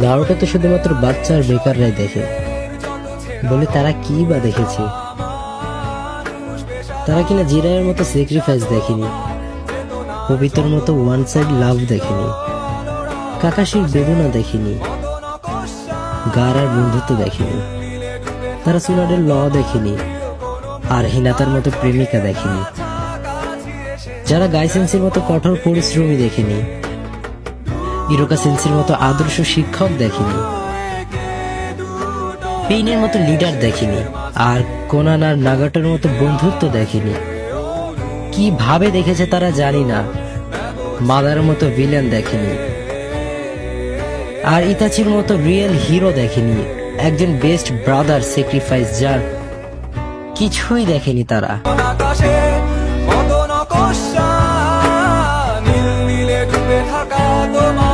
Naruto তো শুধুমাত্র বাচ্চা আর বেকাররাই দেখে বলে তারা কি বা দেখেছে? তারা কিনা জিরায়ের মতো স্যাক্রিফাইস দেখেনি, পবিত্র মতো ওয়ান সাইড লাভ দেখেনি, কাকাশির বেদনা দেখেনি, গারার বন্ধুত্ব দেখেনি, তারা সুনাডের ল দেখেনি, আর হিনাতার মতো প্রেমিকা দেখেনি, যারা গাইসেন্সির মতো কঠোর পরিশ্রমী দেখেনি, ইরোকা সেন্সির মতো আদর্শ শিক্ষক দেখেনি, পেইনের মতো লিডার দেখেনি, আর কোনান আর নাগাটোর মতো বন্ধুত্ব দেখেনি। কিভাবে দেখেছে তারা জানি না। মাদার মতো ভিলেন দেখেনি, আর ইতাচির মতো রিয়েল হিরো দেখেনি, একজন বেস্ট ব্রাদার স্যাক্রিফাইস যার কিছুই দেখেনি তারা। আকাশে মদন কষা নীল নীলে ডুবে থাকা তোমার